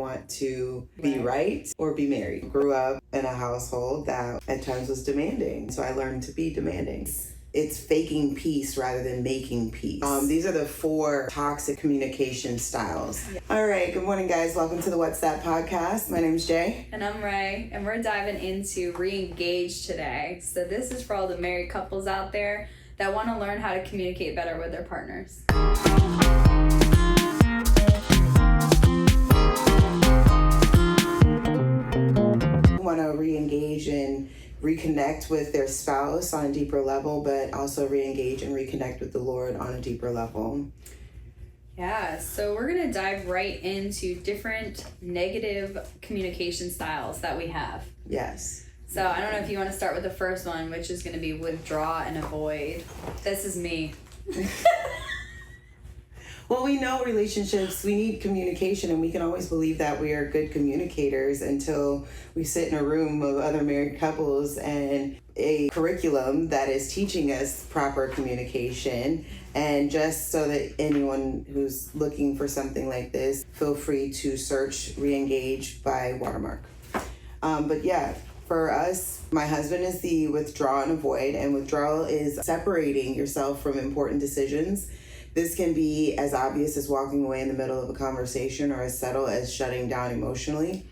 want to be right or be married. Grew up in a household that at times was demanding, so I learned to be demanding. It's faking peace rather than making peace. These are the 4 toxic communication styles. Yeah. All right, good morning, guys. Welcome to the What's That podcast. My name's Jay. And I'm Ray, and we're diving into re-engage today. So this is for all the married couples out there that want to learn how to communicate better with their partners. Want to re-engage and reconnect with their spouse on a deeper level, but also re-engage and reconnect with the Lord on a deeper level. Yeah, so we're going to dive right into different negative communication styles that we have. Yes. So I don't know if you want to start with the first one, which is going to be withdraw and avoid. This is me. Well, we know relationships, we need communication, and we can always believe that we are good communicators until we sit in a room of other married couples and a curriculum that is teaching us proper communication. And just so that anyone who's looking for something like this, feel free to search Re-engage by Watermark. But yeah, for us, my husband is the withdraw and avoid, and withdrawal is separating yourself from important decisions. This can be as obvious as walking away in the middle of a conversation or as subtle as shutting down emotionally.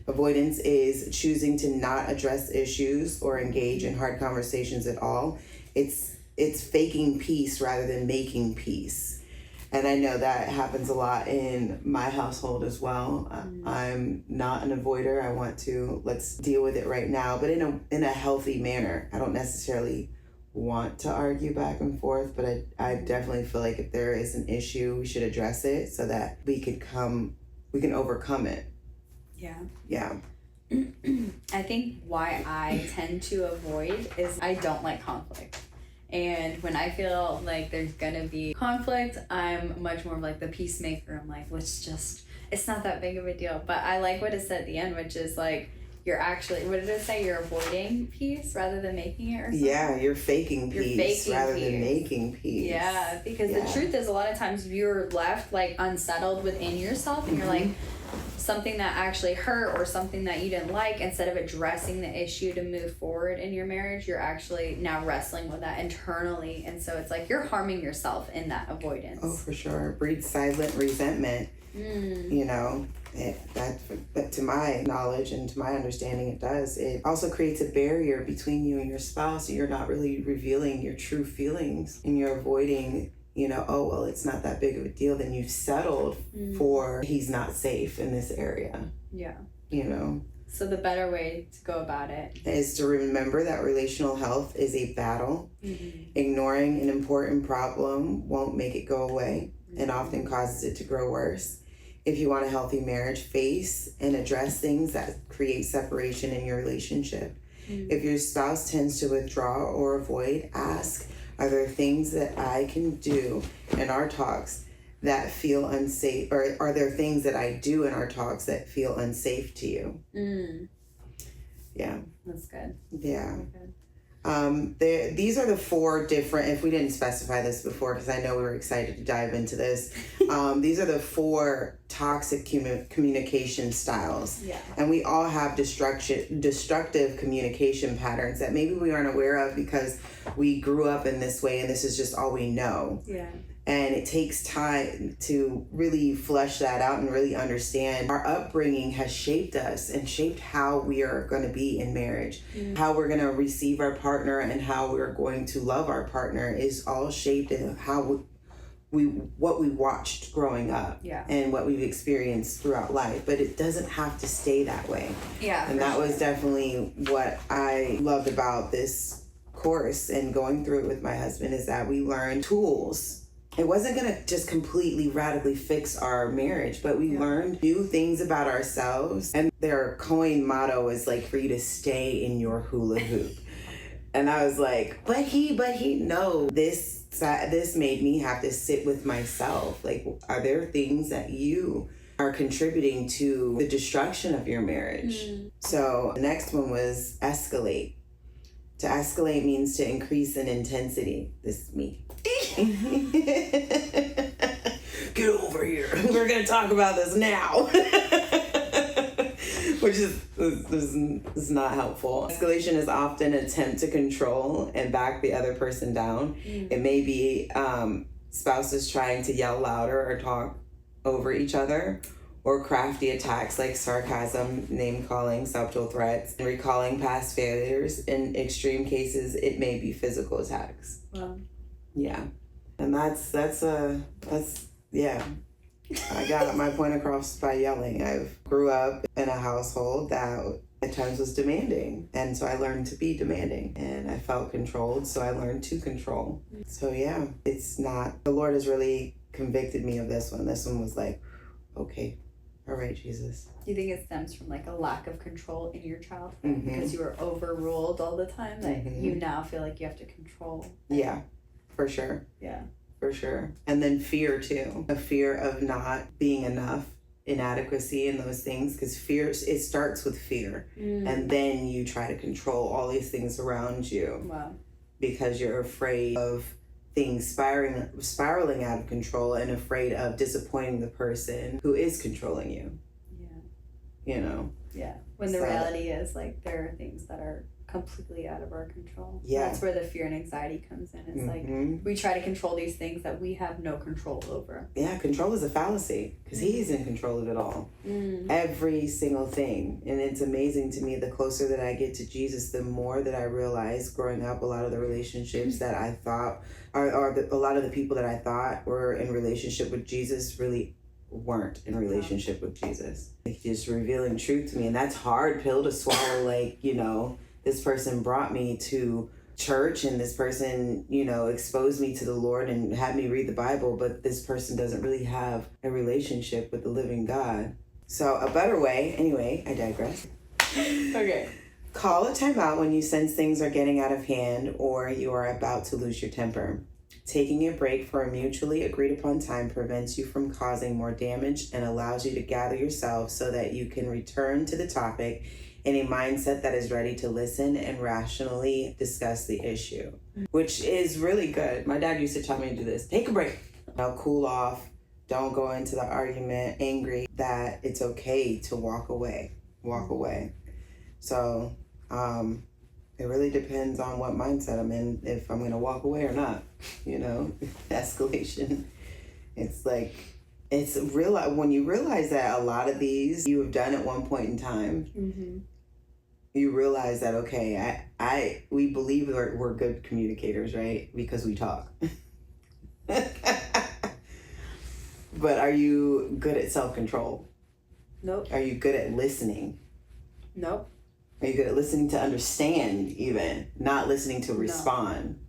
Avoidance is choosing to not address issues or engage in hard conversations at all. It's faking peace rather than making peace. And I know that happens a lot in my household as well. I'm not an avoider. I want to, let's deal with it right now, but in a healthy manner. I don't necessarily want to argue back and forth, but I definitely feel like if there is an issue, we should address it so that we can overcome it. Yeah. I think why I tend to avoid is I don't like conflict. And when I feel like there's gonna be conflict, I'm much more of like the peacemaker. I'm like, it's not that big of a deal. But I like what it said at the end, which is like, you're actually, what did it say? You're avoiding peace rather than making it or something? Yeah, you're faking peace rather than making peace. Yeah, because the truth is a lot of times you're left like unsettled within yourself and you're like, something that actually hurt or something that you didn't like, instead of addressing the issue to move forward in your marriage, you're actually now wrestling with that internally. And so it's like you're harming yourself in that avoidance. Oh, for sure. It breeds silent resentment. You know, that to my knowledge and to my understanding, it does. It also creates a barrier between you and your spouse. You're not really revealing your true feelings and you're avoiding, oh, well, it's not that big of a deal. Then you've settled for he's not safe in this area. Yeah. So the better way to go about it is to remember that relational health is a battle. Ignoring an important problem won't make it go away and often causes it to grow worse. If you want a healthy marriage, face and address things that create separation in your relationship. If your spouse tends to withdraw or avoid, ask, are there things that I can do in our talks that feel unsafe, or are there things that I do in our talks that feel unsafe to you? Yeah. That's good. Yeah. Good. These are the 4 different, if we didn't specify this before, because I know we were excited to dive into this, these are the 4 toxic communication styles. Yeah. And we all have destructive communication patterns that maybe we aren't aware of because we grew up in this way and this is just all we know. Yeah. And it takes time to really flesh that out and really understand our upbringing has shaped us and shaped how we are going to be in marriage. How we're going to receive our partner and how we're going to love our partner is all shaped in how what we watched growing up and what we've experienced throughout life. But it doesn't have to stay that way. Yeah. And that was definitely what I loved about this course and going through it with my husband, is that we learned tools. It wasn't going to just completely radically fix our marriage, but we learned new things about ourselves. And their coin motto is like, for you to stay in your hula hoop. And I was like, but he, no, this made me have to sit with myself. Like, are there things that you are contributing to the destruction of your marriage? So the next one was escalate. To escalate means to increase in intensity. This is me. Get over here. We're going to talk about this now. which is not helpful. Escalation is often an attempt to control and back the other person down. It may be spouses trying to yell louder or talk over each other, or crafty attacks like sarcasm, name-calling, subtle threats, and recalling past failures. In extreme cases, it may be physical attacks. Wow. Yeah. And that's yeah. I got my point across by yelling. I grew up in a household that at times was demanding. And so I learned to be demanding. And I felt controlled, so I learned to control. So yeah, it's not, the Lord has really convicted me of this one. This one was like, okay, all right, Jesus. Do you think it stems from like a lack of control in your childhood? Mm-hmm. Because you were overruled all the time, that you now feel like you have to control? Yeah, for sure. Yeah. For sure. And then fear too. A fear of not being enough, inadequacy and those things. Because fear, it starts with fear. And then you try to control all these things around you. Wow. Because you're afraid of things spiraling out of control and afraid of disappointing the person who is controlling you. Yeah. You know? Yeah. When the reality is like there are things that are completely out of our control. Yeah. That's where the fear and anxiety comes in. It's like we try to control these things that we have no control over. Yeah, control is a fallacy because he's in control of it all. Every single thing. And it's amazing to me, the closer that I get to Jesus, the more that I realize growing up, a lot of the relationships that I thought, a lot of the people that I thought were in relationship with Jesus really weren't in relationship with Jesus. Like, just revealing truth to me. And that's hard pill to swallow. Like, you know, this person brought me to church and this person, you know, exposed me to the Lord and had me read the Bible, but this person doesn't really have a relationship with the living God. So a better way, anyway, I digress. Okay. Call a timeout when you sense things are getting out of hand or you are about to lose your temper. Taking a break for a mutually agreed upon time prevents you from causing more damage and allows you to gather yourself so that you can return to the topic in a mindset that is ready to listen and rationally discuss the issue, which is really good. My dad used to tell me to do this. Take a break. Now cool off. Don't go into the argument angry, that it's okay to walk away. Walk away. So it really depends on what mindset I'm in, if I'm going to walk away or not. You know, escalation. It's like, it's real when you realize that a lot of these you have done at one point in time. You realize that, okay, we believe we're good communicators, right? Because we talk. But are you good at self-control? Nope. Are you good at listening? Nope. Are you good at listening to understand, even not listening to respond?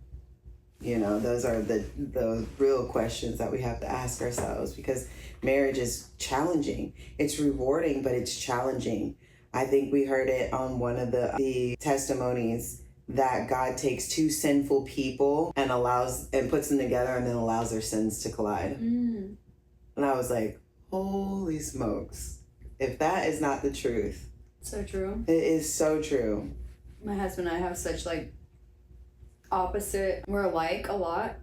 You know, those are the real questions that we have to ask ourselves, because marriage is challenging. It's rewarding, but it's challenging. I think we heard it on one of the testimonies that God takes two sinful people and puts them together and then allows their sins to collide. And I was like, holy smokes. If that is not the truth. So true. It is so true. My husband and I have such like opposite, we're alike a lot.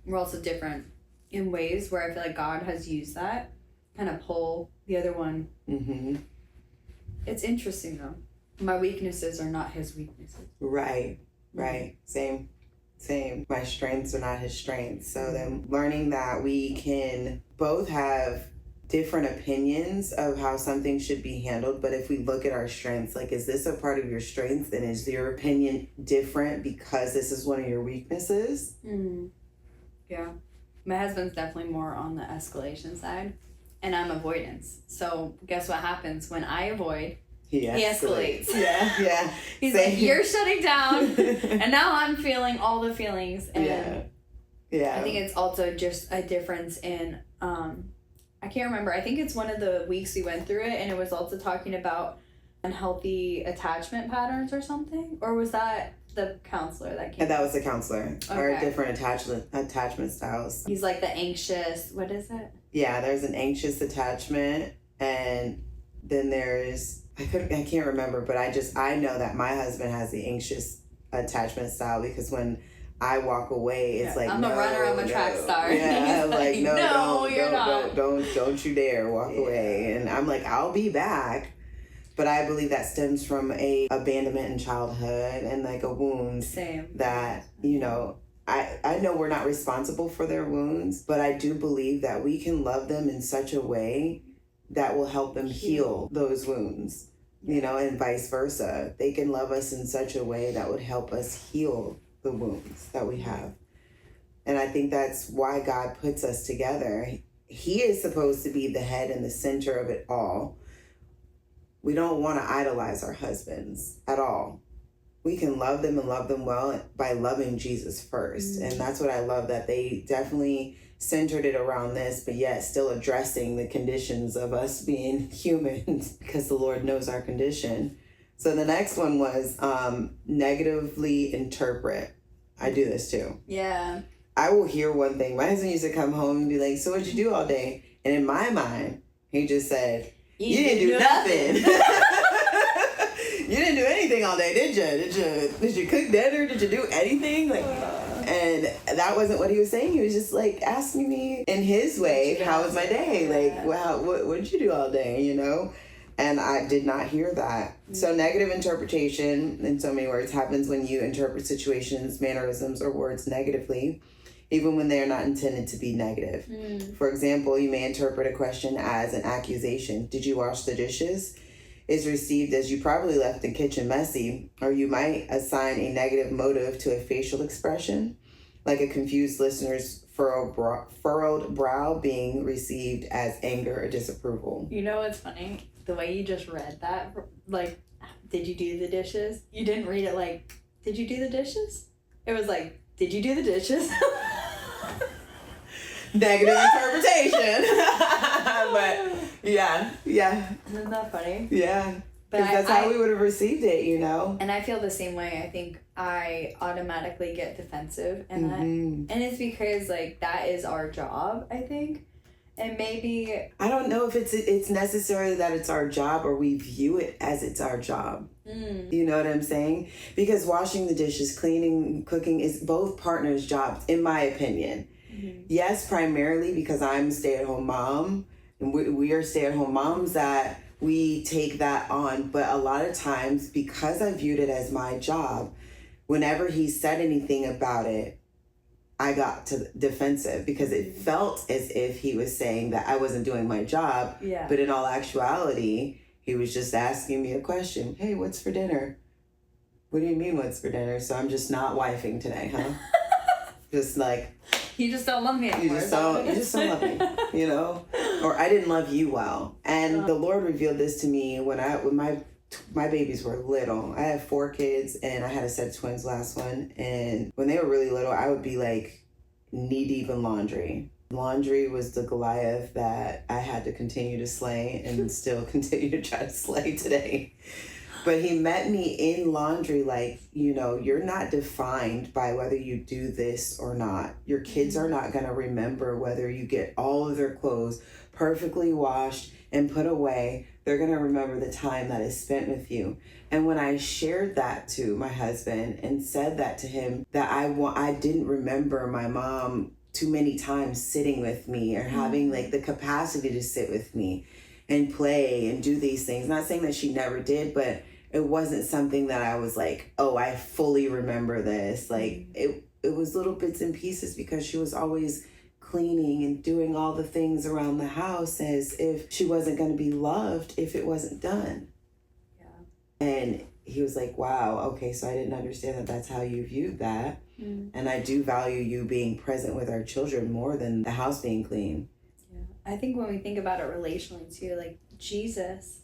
We're also different in ways where I feel like God has used that kind of pull the other one. It's interesting though. My weaknesses are not his weaknesses. Right. Same. My strengths are not his strengths. So then learning that we can both have different opinions of how something should be handled, but if we look at our strengths, like, is this a part of your strength, and is your opinion different because this is one of your weaknesses? Yeah. My husband's definitely more on the escalation side, and I'm avoidance. So guess what happens when I avoid? He escalates. Yeah. He's like, you're shutting down, and now I'm feeling all the feelings. And yeah. I think it's also just a difference in, I can't remember. I think it's one of the weeks we went through it, and it was also talking about unhealthy attachment patterns or something. Or was that the counselor that came? And that was the counselor. Okay. Or different attachment styles. He's like the anxious. What is it? Yeah, there's an anxious attachment, and then there's I can't remember, but I know that my husband has the anxious attachment style, because when I walk away, it's like, I'm a runner, I'm a track star. Yeah, like, no, you're not. Don't you dare walk away. And I'm like, I'll be back, But I believe that stems from a abandonment in childhood and like a wound Same. that, you know, I know we're not responsible for their wounds, but I do believe that we can love them in such a way that will help them heal those wounds, you know, and vice versa. They can love us in such a way that would help us heal the wounds that we have. And I think that's why God puts us together. He is supposed to be the head and the center of it all. We don't want to idolize our husbands at all. We can love them and love them well by loving Jesus first. And that's what I love, that they definitely centered it around this, but yet still addressing the conditions of us being humans because the Lord knows our condition. So the next one was negatively interpret. I do this too. Yeah. I will hear one thing. My husband used to come home and be like, so what'd you do all day? And in my mind, he just said, you didn't do nothing. You didn't do anything all day, did you? Did you cook dinner? Did you do anything? Like, and that wasn't what he was saying. He was just like asking me in his way, how was my day? Like, wow, what did you do all day? You know? And I did not hear that. So negative interpretation, in so many words, happens when you interpret situations, mannerisms, or words negatively, even when they are not intended to be negative. For example, you may interpret a question as an accusation. Did you wash the dishes? Is received as you probably left the kitchen messy, or you might assign a negative motive to a facial expression, like a confused listener's furrowed brow being received as anger or disapproval. You know what's funny? The way you just read that, like, did you do the dishes? You didn't read it like, did you do the dishes? It was like, did you do the dishes? Negative interpretation. But yeah. Isn't that funny? Yeah. But Because that's how we would have received it, you know? And I feel the same way. I think I automatically get defensive and that, and it's because like that is our job, I think. And maybe I don't know if it's necessarily that it's our job or we view it as it's our job. You know what I'm saying? Because washing the dishes, cleaning, cooking is both partners' jobs, in my opinion. Yes, primarily because I'm a stay-at-home mom, and we are stay-at-home moms that we take that on. But a lot of times, because I viewed it as my job, whenever he said anything about it, I got to defensive because it felt as if he was saying that I wasn't doing my job. Yeah. But in all actuality, he was just asking me a question. Hey, what's for dinner? What do you mean what's for dinner? So I'm just not wifing today, huh? Just like, you just don't love me anymore. you just don't love me, you know? Or I didn't love you well. And the Lord revealed this to me when my babies were little. I have 4 kids and I had a set of twins last one. And when they were really little, I would be like knee deep in laundry. Laundry was the Goliath that I had to continue to slay and still continue to try to slay today. But he met me in laundry like, you know, you're not defined by whether you do this or not. Your kids are not going to remember whether you get all of their clothes perfectly washed and put away. They're going to remember the time that is spent with you. And when I shared that to my husband and said that to him, that I didn't remember my mom too many times sitting with me or having like the capacity to sit with me and play and do these things. Not saying that she never did, but it wasn't something that I was like, oh, I fully remember this. Like it was little bits and pieces because she was always cleaning and doing all the things around the house as if she wasn't going to be loved if it wasn't done. Yeah. And he was like, wow, okay, so I didn't understand that that's how you viewed that. And I do value you being present with our children more than the house being clean. Yeah. I think when we think about it relationally too, like Jesus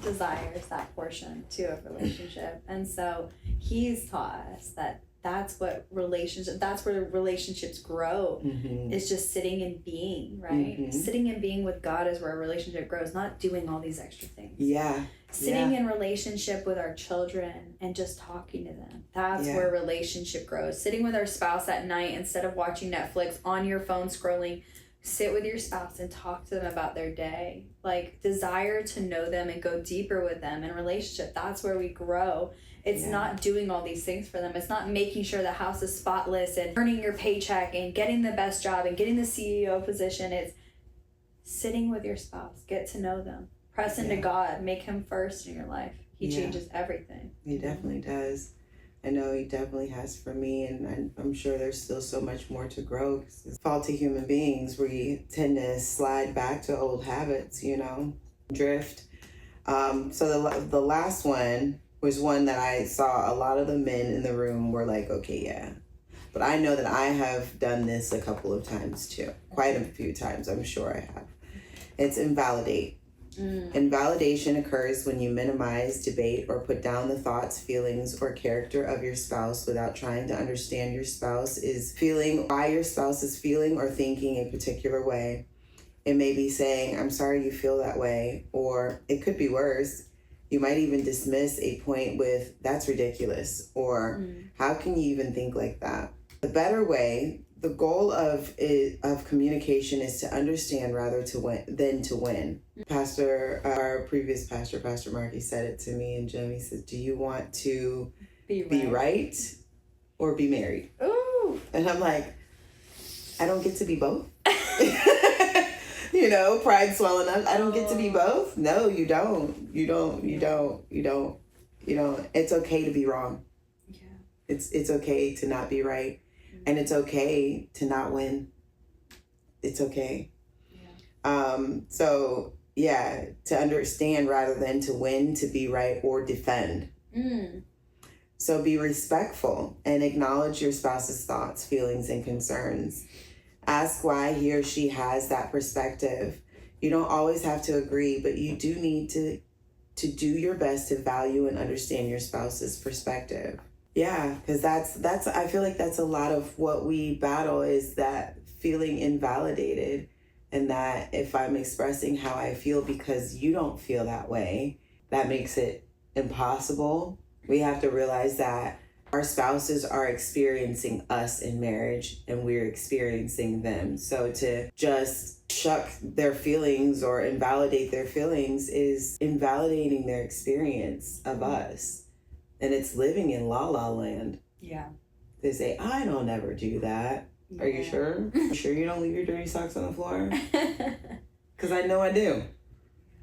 desires that portion too of relationship. And so he's taught us that that's where relationships grow, is just sitting and being, right? Sitting and being with God is where a relationship grows, not doing all these extra things. Yeah. Sitting in relationship with our children and just talking to them. That's where relationship grows. Sitting with our spouse at night instead of watching Netflix on your phone scrolling, sit with your spouse and talk to them about their day. Like, desire to know them and go deeper with them in relationship. That's where we grow. It's not doing all these things for them. It's not making sure the house is spotless and earning your paycheck and getting the best job and getting the CEO position. It's sitting with your spouse, get to know them, Press into God. Make him first in your life. He Yeah. changes everything. He definitely does. I know he definitely has for me, and I'm sure there's still so much more to grow. 'Cause as faulty human beings, we tend to slide back to old habits, drift. So the last one was one that I saw a lot of the men in the room were like, okay, yeah. But I know that I have done this a couple of times too. Quite a few times, I'm sure I have. It's invalidate. Invalidation occurs when you minimize, debate, or put down the thoughts, feelings, or character of your spouse without trying to understand why your spouse is feeling or thinking a particular way. It may be saying, I'm sorry you feel that way, or it could be worse. You might even dismiss a point with, that's ridiculous, or how can you even think like that? The better way, the goal of communication is to understand rather than to win. Our previous pastor, Pastor Mark, he said it to me and Jim. He said, do you want to be right or be married? Ooh. And I'm like, I don't get to be both. Pride swelling up. I don't get to be both. No, you don't. You don't. It's okay to be wrong. Yeah. It's okay to not be right. And it's okay to not win. It's okay. Yeah. To understand rather than to win, to be right or defend. So be respectful and acknowledge your spouse's thoughts, feelings, and concerns. Ask why he or she has that perspective. You don't always have to agree, but you do need to do your best to value and understand your spouse's perspective. Yeah, because that's I feel like that's a lot of what we battle, is that feeling invalidated, and that if I'm expressing how I feel because you don't feel that way, that makes it impossible. We have to realize that our spouses are experiencing us in marriage and we're experiencing them. So to just shuck their feelings or invalidate their feelings is invalidating their experience of us. And it's living in la la land. Yeah. They say, I don't ever do that. Yeah. Are you sure? Sure you don't leave your dirty socks on the floor? Because I know I do.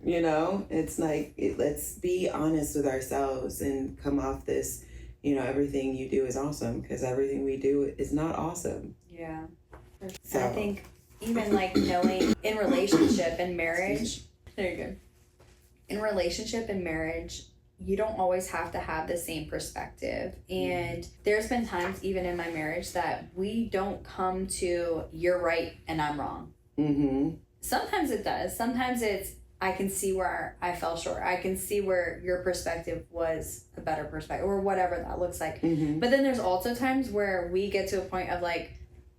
It's like, let's be honest with ourselves and come off this, everything you do is awesome, because everything we do is not awesome. Yeah. So I think even knowing in relationship and marriage, there you go. In relationship and marriage, you don't always have to have the same perspective. And there's been times even in my marriage that we don't come to you're right and I'm wrong. Sometimes it does. Sometimes it's I can see where I fell short. I can see where your perspective was a better perspective, or whatever that looks like. But then there's also times where we get to a point of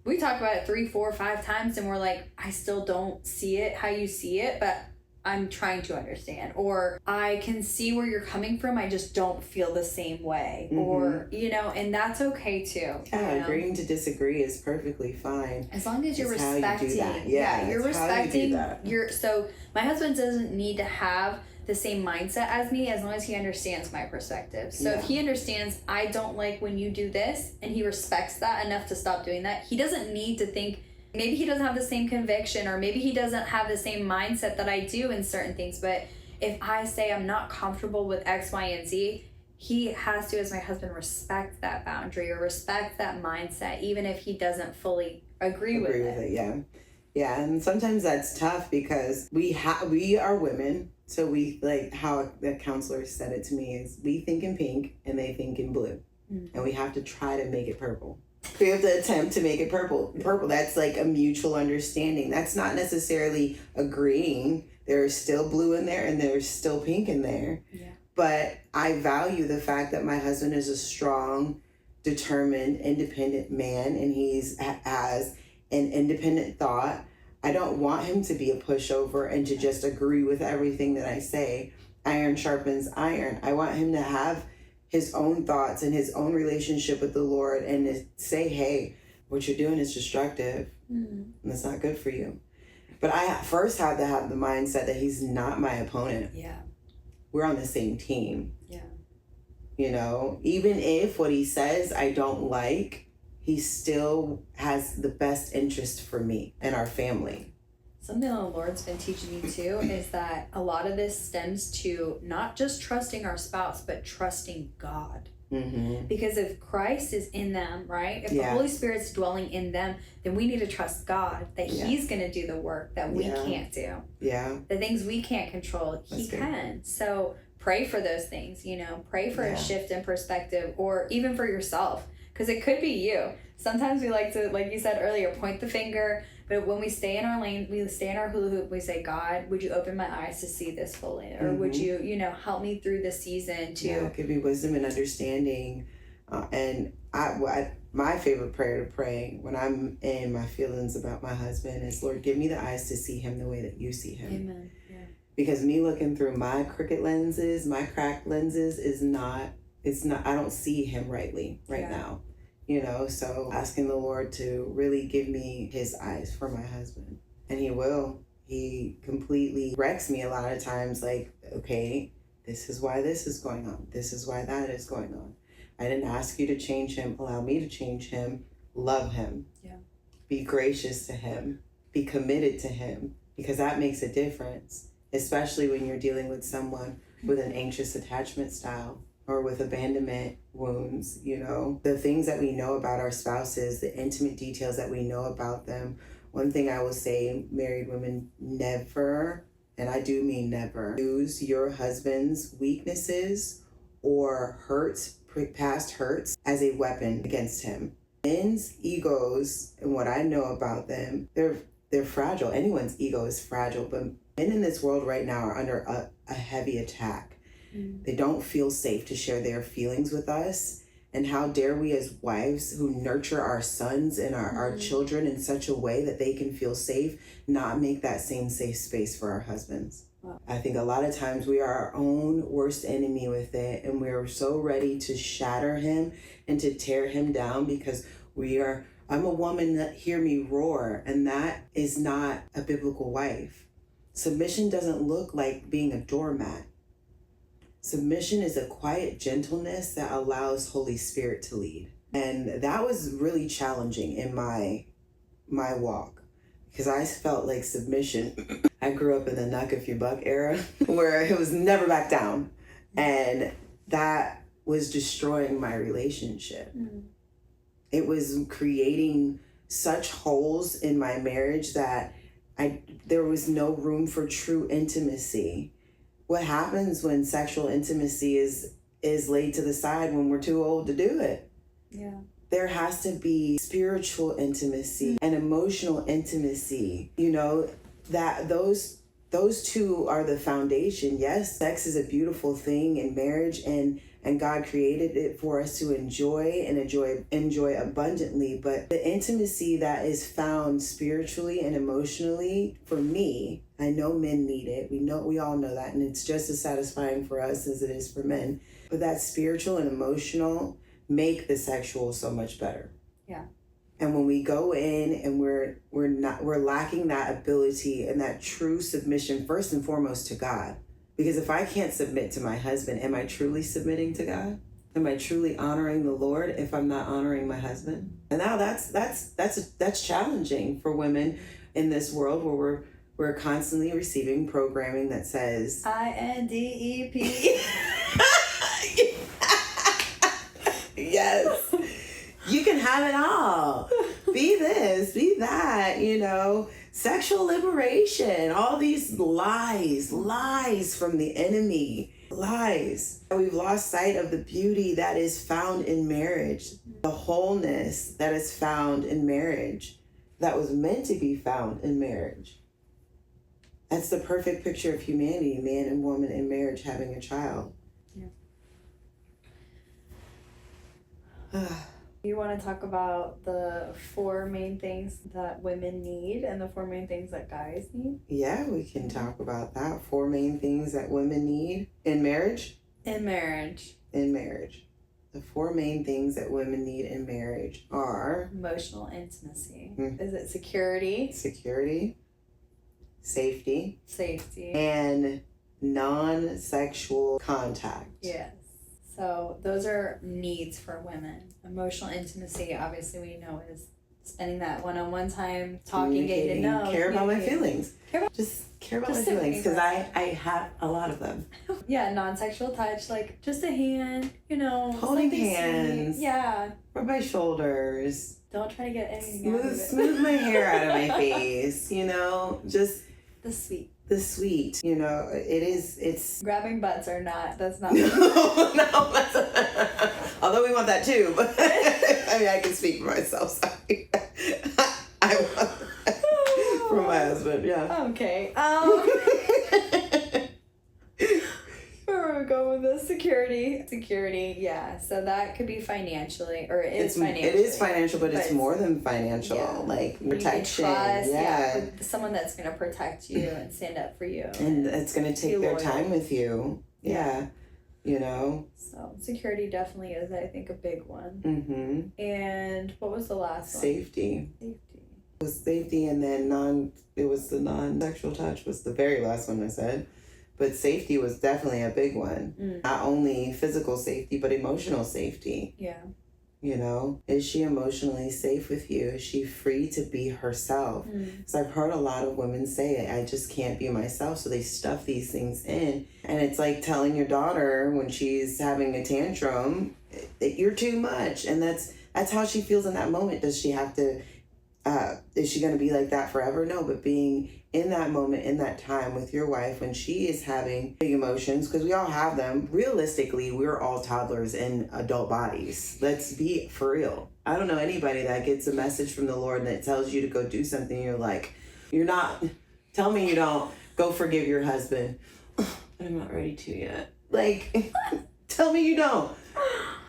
we talk about it 3, 4, 5 times and we're like, I still don't see it how you see it, but I'm trying to understand. Or I can see where you're coming from, I just don't feel the same way. Or, and that's okay too. Yeah, agreeing to disagree is perfectly fine. As long as you're respecting. How you do that. You're respecting. So my husband doesn't need to have the same mindset as me as long as he understands my perspective. So if he understands I don't like when you do this and he respects that enough to stop doing that, he doesn't need to think. Maybe he doesn't have the same conviction, or maybe he doesn't have the same mindset that I do in certain things. But if I say I'm not comfortable with X, Y, and Z, he has to, as my husband, respect that boundary or respect that mindset, even if he doesn't fully agree with it. Yeah, and sometimes that's tough because we are women. So we, how the counselor said it to me, is we think in pink and they think in blue. And we have to try to make it purple. We have to attempt to make it purple. That's a mutual understanding. That's not necessarily agreeing. There's still blue in there and there's still pink in there. Yeah. But I value the fact that my husband is a strong, determined, independent man, and has an independent thought. I don't want him to be a pushover and to just agree with everything that I say. Iron sharpens iron. I want him to have his own thoughts and his own relationship with the Lord, and to say, hey, what you're doing is destructive and it's not good for you. But I first had to have the mindset that he's not my opponent. Yeah. We're on the same team. Yeah. Even if what he says I don't like, he still has the best interest for me and our family. Something the Lord's been teaching me too is that a lot of this stems to not just trusting our spouse, but trusting God. Mm-hmm. Because if Christ is in them, right? If the Yeah. Holy Spirit's dwelling in them, then we need to trust God that Yeah. He's going to do the work that we Yeah. can't do. Yeah. The things we can't control, He That's good. can. So pray for those things, you know, pray for Yeah. a shift in perspective, or even for yourself, because it could be you. Sometimes we like to, like you said earlier, point the finger, but when we stay in our lane, we stay in our hula hoop, we say, God, would you open my eyes to see this fully? Or would you, you know, help me through the season to... Yeah, give me wisdom and understanding. And my favorite prayer to pray when I'm in my feelings about my husband is, Lord, give me the eyes to see him the way that you see him. Amen. Yeah. Because me looking through my crooked lenses, my cracked lenses I don't see him rightly right now. You know, so asking the Lord to really give me his eyes for my husband. And he will. He completely wrecks me a lot of times, like, okay, this is why this is going on. This is why that is going on. I didn't ask you to change him. Allow me to change him. Love him. Yeah. Be gracious to him. Be committed to him. Because that makes a difference, especially when you're dealing with someone with an anxious attachment style or with abandonment wounds. You know, the things that we know about our spouses, the intimate details that we know about them. One thing I will say, married women, never, and I do mean never, use your husband's weaknesses or hurts, past hurts, as a weapon against him. Men's egos, and what I know about them, they're fragile. Anyone's ego is fragile, but men in this world right now are under a heavy attack. They don't feel safe to share their feelings with us. And how dare we as wives who nurture our sons and our children in such a way that they can feel safe, not make that same safe space for our husbands. Wow. I think a lot of times we are our own worst enemy with it, and we're so ready to shatter him and to tear him down because I'm a woman that hear me roar, and that is not a biblical wife. Submission doesn't look like being a doormat. Submission is a quiet gentleness that allows Holy Spirit to lead. And that was really challenging in my walk, because I felt like submission. I grew up in the knock if you buck era where it was never back down. And that was destroying my relationship. It was creating such holes in my marriage that there was no room for true intimacy. What happens when sexual intimacy is laid to the side when we're too old to do it? Yeah. There has to be spiritual intimacy and emotional intimacy. You know, that those two are the foundation. Yes, sex is a beautiful thing in marriage, and God created it for us to enjoy and enjoy abundantly. But the intimacy that is found spiritually and emotionally, for me, I know men need it. We all know that, and it's just as satisfying for us as it is for men. But that spiritual and emotional make the sexual so much better. Yeah. And when we go in and we're lacking that ability and that true submission, first and foremost to God. Because if I can't submit to my husband, am I truly submitting to God? Am I truly honoring the Lord if I'm not honoring my husband? And now that's challenging for women in this world where we're constantly receiving programming that says INDEP. Yes. You can have it all. Be this, be that, you know. Sexual liberation, all these lies from the enemy, lies. We've lost sight of the beauty that is found in marriage, the wholeness that is found in marriage, that was meant to be found in marriage. That's the perfect picture of humanity, man and woman in marriage having a child. Yeah. You want to talk about the 4 main things that women need and the 4 main things that guys need? Yeah, we can talk about that. 4 main things that women need in marriage? In marriage. In marriage. The 4 main things that women need in marriage are... Emotional intimacy. Is it security? Security. Safety. Safety. And non-sexual contact. Yes. So those are needs for women. Emotional intimacy, obviously we know, is spending that one-on-one time, talking, getting to know. Care about my communicating. feelings. Care about- Just care about Just my feelings, simply because I have a lot of them. Yeah, non-sexual touch, like just a hand, you know, Holding something hands. sweet. Yeah. Rub my shoulders. Don't try to get anything out of it. Smooth my hair out of my face, you know, just The sweet. the sweet, you know, it's Grabbing butts are not, that's not. no, that's although we want that too, but I mean, I can speak for myself, sorry. I want that for my husband, yeah. Okay. Where are we going with this? Security, yeah. So that could be financially, or it is financially. It is financial, but it's more than financial. Yeah. Like You can protection. trust, Yeah. with someone that's gonna protect you and stand up for you. And it's gonna take Be their loyal. time with you. Yeah. You know? So security definitely is, I think, a big one. Mm-hmm. And what was the last one? Safety. Safety. It was safety, and then the non-sexual touch was the very last one I said. But safety was definitely a big one. Mm. Not only physical safety, but emotional safety. Yeah. You know, is she emotionally safe with you? Is she free to be herself? Mm. So I've heard a lot of women say, I just can't be myself. So they stuff these things in. And it's like telling your daughter when she's having a tantrum that you're too much. And that's how she feels in that moment. Does she have to, is she going to be like that forever? No, but being in that moment, in that time with your wife when she is having big emotions, because we all have them. Realistically, we're all toddlers in adult bodies. Let's be for real. I don't know anybody that gets a message from the Lord and it tells you to go do something. And you're like, you're not, tell me you don't, go forgive your husband. I'm not ready to yet. Like, tell me you don't.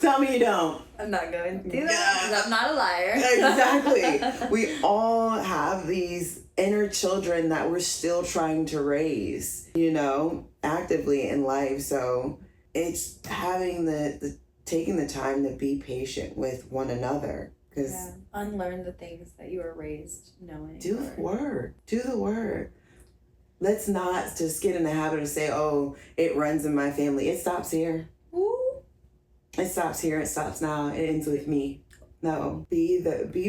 Tell me you don't. I'm not going to do that because I'm not a liar. Exactly. We all have these inner children that we're still trying to raise, you know, actively in life. So it's having the taking the time to be patient with one another, because Unlearn the things that you were raised knowing. do the work. Do the work. Let's not just get in the habit of say, oh, it runs in my family. It stops here. Ooh. It stops here. It stops now. It ends with me. No, be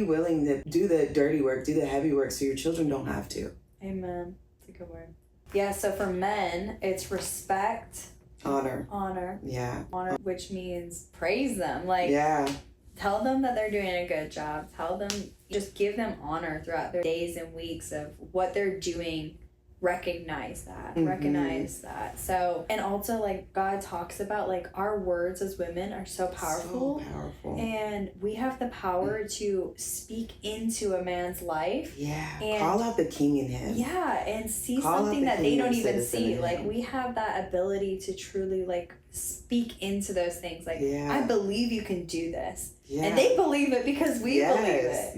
willing to do the dirty work, do the heavy work, so your children don't have to. Amen. That's a good word. Yeah. So for men, it's respect, Honor. honor, Yeah. which means praise them. Like, Yeah. tell them that they're doing a good job. Tell them, just give them honor throughout their days and weeks of what they're doing. Recognize that. Mhm. Recognize that. So, and also, like, God talks about, like, our words as women are so powerful. So powerful. And we have the power to speak into a man's life. Yeah. And- Call out the king in him. Yeah, and see Call out something the that they kingdom don't even citizen see. in Like, him. we have that ability to truly, like, speak into those things. Like, Yeah. I believe you can do this. Yeah. And they believe it because we believe it.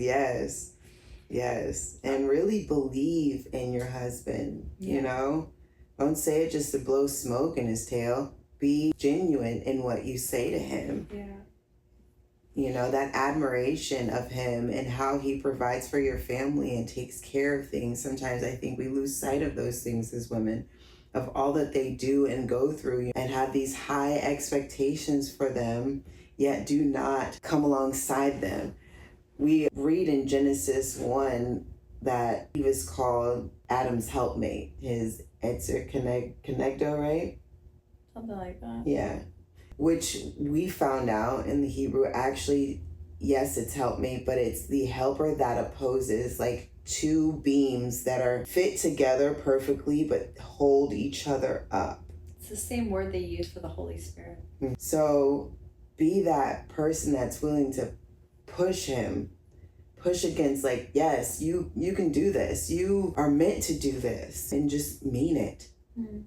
Yes. And really believe in your husband. Yeah. You know? Don't say it just to blow smoke in his tail. Be genuine in what you say to him. Yeah. You know, that admiration of him and how he provides for your family and takes care of things. Sometimes I think we lose sight of those things as women, of all that they do and go through, and have these high expectations for them, yet do not come alongside them. We read in Genesis 1 that he was called Adam's helpmate, his Etzer Kenegdo, right? Something like that. Yeah. Which we found out in the Hebrew, actually, yes, it's helpmate, but it's the helper that opposes, like two beams that are fit together perfectly but hold each other up. It's the same word they use for the Holy Spirit. So be that person that's willing to push him, push against, like, yes, you can do this. You are meant to do this, and just mean it. Mm.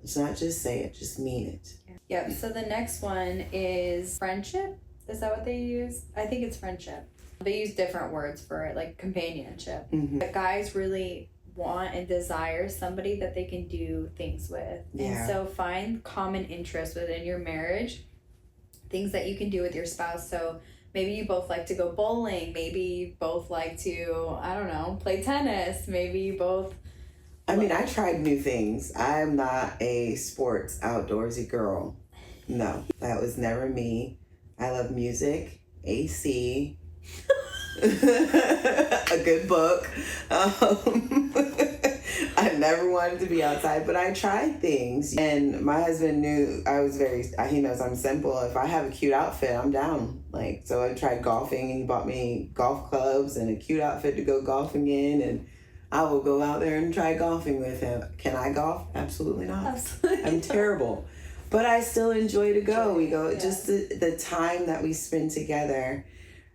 It's not just say it, just mean it. Yep. So the next one is friendship. Is that what they use? I think it's friendship. They use different words for it, like companionship. Mm-hmm. But guys really want and desire somebody that they can do things with. Yeah. And so find common interests within your marriage, things that you can do with your spouse. So maybe you both like to go bowling. Maybe you both like to, I don't know, play tennis. Maybe you both... I mean, I tried new things. I'm not a sports outdoorsy girl. No, that was never me. I love music, AC, a good book. I never wanted to be outside, but I tried things. And my husband knew he knows I'm simple. If I have a cute outfit, I'm down. Like, so I tried golfing, and he bought me golf clubs and a cute outfit to go golfing in. And I will go out there and try golfing with him. Can I golf? Absolutely not. Absolutely. I'm terrible. But I still enjoy to go. We go, Yeah. just the time that we spend together.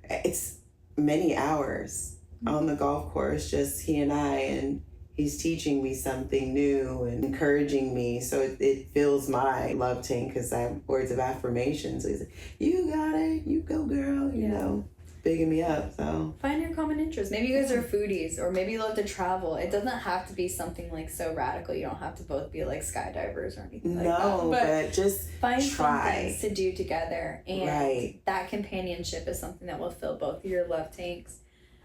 It's many hours on the golf course, just he and I, and he's teaching me something new and encouraging me. So it fills my love tank, because I have words of affirmation. So he's like, you got it, you go girl, you know, bigging me up. So find your common interest. Maybe you guys are foodies, or maybe you love to travel. It doesn't have to be something like so radical. You don't have to both be like skydivers or anything like that. no, but just find fun try. things to do together, and Right. that companionship is something that will fill both of your love tanks.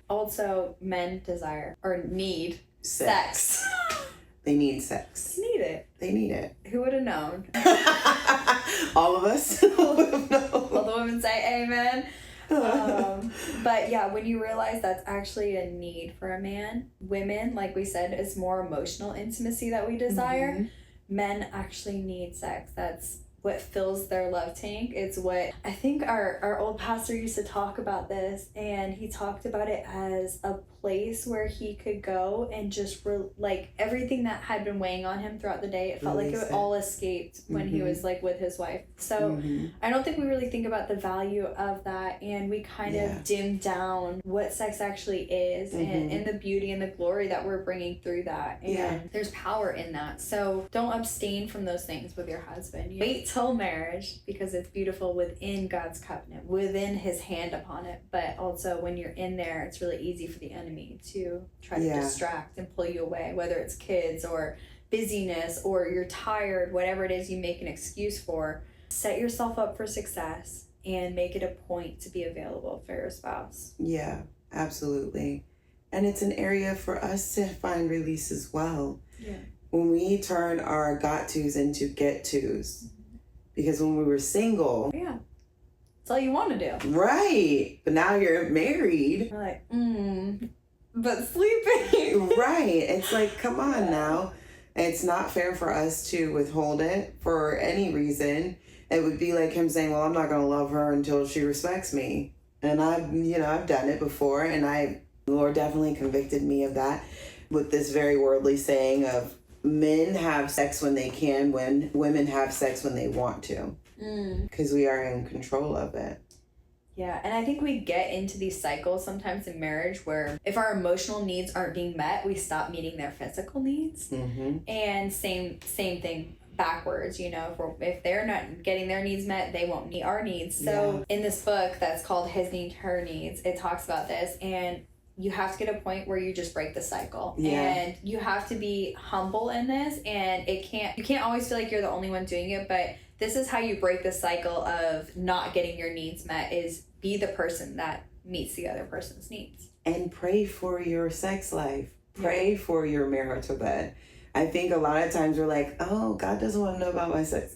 Also, men desire or need sex. They need sex. They need it. They need it. Who would have known? All of us. All the women say amen. But yeah, when you realize that's actually a need for a man, women, like we said, it's more emotional intimacy that we desire. Mhm. Men actually need sex. That's what fills their love tank. It's what I think our old pastor used to talk about this, and he talked about it as a place where he could go and just like everything that had been weighing on him throughout the day, it felt like it all escaped when he was like with his wife. So I don't think we really think about the value of that, and we kind of dim down what sex actually is, and the beauty and the glory that we're bringing through that, and there's power in that. So don't abstain from those things with your husband. Wait till marriage, because it's beautiful within God's covenant, within his hand upon it. But also when you're in there, it's really easy for the enemy to try to distract and pull you away, whether it's kids or busyness or you're tired, whatever it is you make an excuse for. Set yourself up for success and make it a point to be available for your spouse. Yeah, absolutely. And it's an area for us to find release as well. Yeah. When we turn our got tos into get tos. Because when we were single, Yeah. That's all you want to do. right, but now you're married. You're like, but sleeping. Right, it's like, come on now. It's not fair for us to withhold it for any reason. It would be like him saying, well, I'm not going to love her until she respects me. And I've done it before, and the Lord definitely convicted me of that with this very worldly saying of men have sex when they can, when women have sex when they want to. Because we are in control of it. Yeah, and I think we get into these cycles sometimes in marriage where if our emotional needs aren't being met, we stop meeting their physical needs. And same thing backwards, if they're not getting their needs met, they won't meet our needs. So in this book that's called His Need, Her Needs, it talks about this, and you have to get a point where you just break the cycle. And you have to be humble in this, and you can't always feel like you're the only one doing it, but this is how you break the cycle of not getting your needs met, is be the person that meets the other person's needs. And pray for your sex life. Pray for your marital bed. I think a lot of times we're like, oh, God doesn't want to know about my sex.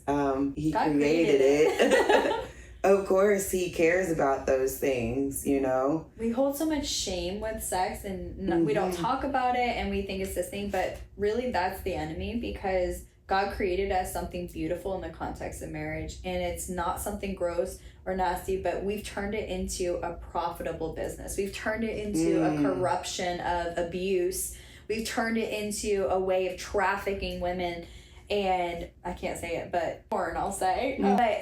He created it. Of course, he cares about those things, We hold so much shame with sex, and we don't talk about it, and we think it's this thing, but really that's the enemy, because God created us something beautiful in the context of marriage, and it's not something gross or nasty, but we've turned it into a profitable business. We've turned it into a corruption of abuse. We've turned it into a way of trafficking women, and I can't say it, but porn, I'll say. But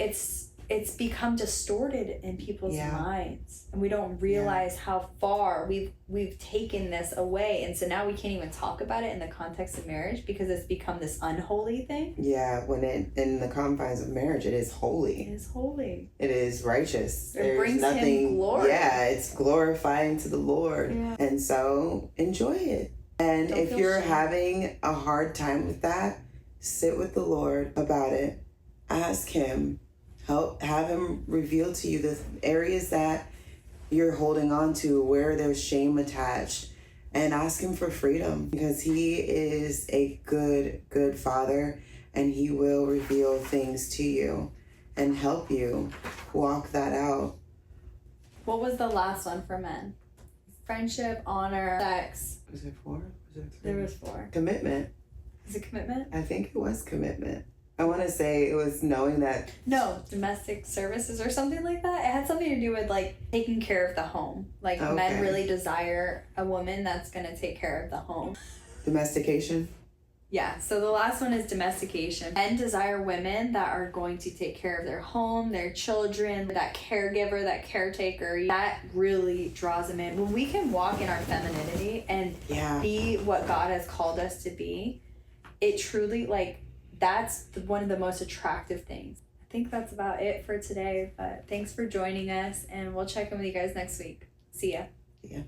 it's become distorted in people's minds, and we don't realize how far we've taken this away, and so now we can't even talk about it in the context of marriage because it's become this unholy thing. Yeah, when in the confines of marriage, it is holy. It is holy. It is righteous. It brings him glory. Yeah, it's glorifying to the Lord. Yeah. And so enjoy it. And Don't if you're shame. having a hard time with that, sit with the Lord about it. Ask him. Have him reveal to you the areas that you're holding on to, where there's shame attached, and ask him for freedom, because he is a good father, and he will reveal things to you and help you walk that out. What was the last one for men? friendship, honor, sex. Was it 4? Was it 3? There was 4. Commitment. Is it commitment? I think it was commitment. I want to say it was knowing that. No, domestic services or something like that. It had something to do with like taking care of the home. Like Okay. men really desire a woman that's gonna take care of the home. Domestication. Yeah, so the last one is domestication. Men desire women that are going to take care of their home, their children, that caregiver, that caretaker. That really draws them in. When we can walk in our femininity and Yeah. be what God has called us to be, it truly, like, that's one of the most attractive things. I think that's about it for today, but thanks for joining us, and we'll check in with you guys next week. See ya. Yeah.